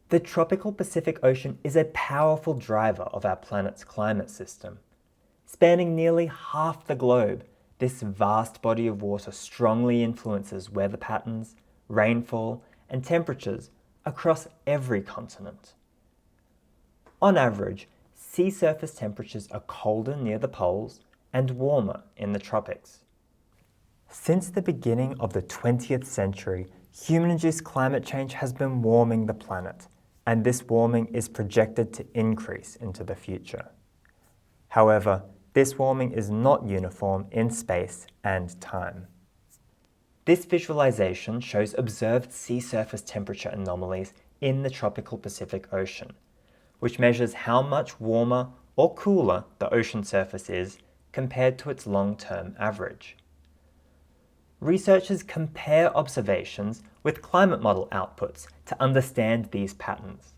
The tropical Pacific Ocean is a powerful driver of our planet's climate system. Spanning nearly half the globe, this vast body of water strongly influences weather patterns, rainfall, and temperatures across every continent. On average, sea surface temperatures are colder near the poles and warmer in the tropics. Since the beginning of the 20th century, human-induced climate change has been warming the planet, and this warming is projected to increase into the future. However, this warming is not uniform in space and time. This visualization shows observed sea surface temperature anomalies in the tropical Pacific Ocean, which measures how much warmer or cooler the ocean surface is compared to its long-term average. Researchers compare observations with climate model outputs to understand these patterns.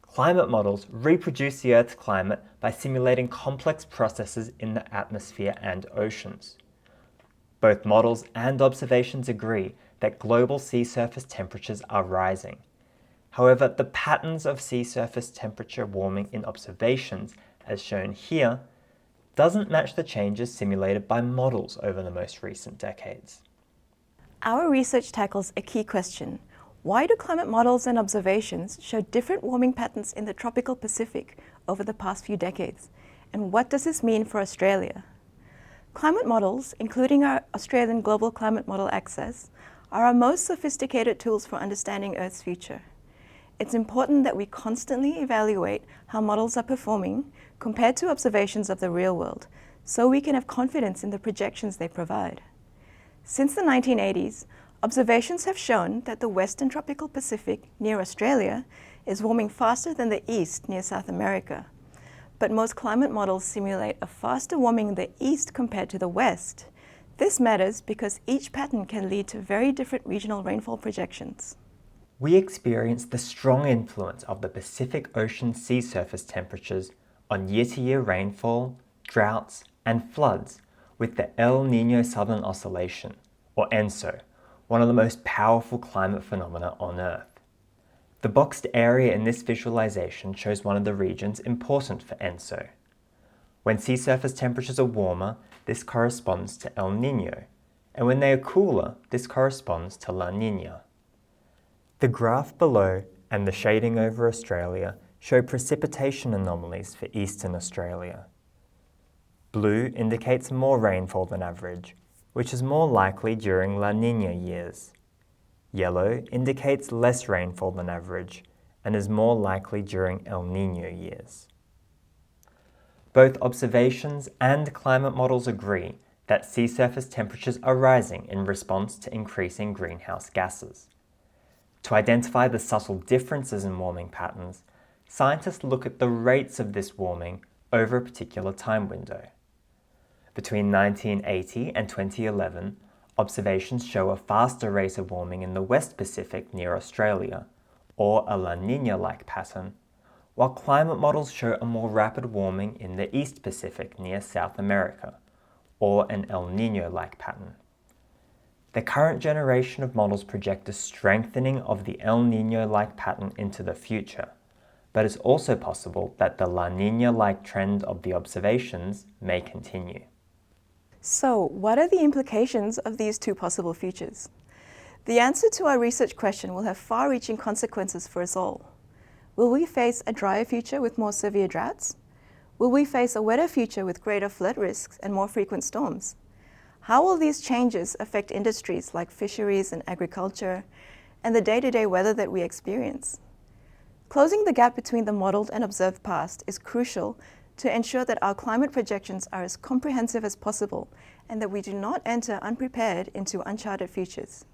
Climate models reproduce the Earth's climate by simulating complex processes in the atmosphere and oceans. Both models and observations agree that global sea surface temperatures are rising. However, the patterns of sea surface temperature warming in observations, as shown here, doesn't match the changes simulated by models over the most recent decades. Our research tackles a key question. Why do climate models and observations show different warming patterns in the tropical Pacific over the past few decades? And what does this mean for Australia? Climate models, including our Australian Global Climate Model ACCESS, are our most sophisticated tools for understanding Earth's future. It's important that we constantly evaluate how models are performing compared to observations of the real world, so we can have confidence in the projections they provide. Since the 1980s, observations have shown that the western tropical Pacific near Australia is warming faster than the east near South America. But most climate models simulate a faster warming in the east compared to the west. This matters because each pattern can lead to very different regional rainfall projections. We experience the strong influence of the Pacific Ocean sea surface temperatures on year-to-year rainfall, droughts, and floods with the El Niño Southern Oscillation, or ENSO, one of the most powerful climate phenomena on Earth. The boxed area in this visualization shows one of the regions important for ENSO. When sea surface temperatures are warmer, this corresponds to El Niño, and when they are cooler, this corresponds to La Niña. The graph below and the shading over Australia show precipitation anomalies for eastern Australia. Blue indicates more rainfall than average, which is more likely during La Niña years. Yellow indicates less rainfall than average and is more likely during El Niño years. Both observations and climate models agree that sea surface temperatures are rising in response to increasing greenhouse gases. To identify the subtle differences in warming patterns, scientists look at the rates of this warming over a particular time window. Between 1980 and 2011, observations show a faster rate of warming in the West Pacific near Australia, or a La Niña-like pattern, while climate models show a more rapid warming in the East Pacific near South America, or an El Niño-like pattern. The current generation of models project a strengthening of the El Niño-like pattern into the future, but it's also possible that the La Niña-like trend of the observations may continue. So, what are the implications of these two possible futures? The answer to our research question will have far-reaching consequences for us all. Will we face a drier future with more severe droughts? Will we face a wetter future with greater flood risks and more frequent storms? How will these changes affect industries like fisheries and agriculture, and the day-to-day weather that we experience? Closing the gap between the modeled and observed past is crucial to ensure that our climate projections are as comprehensive as possible and that we do not enter unprepared into uncharted futures.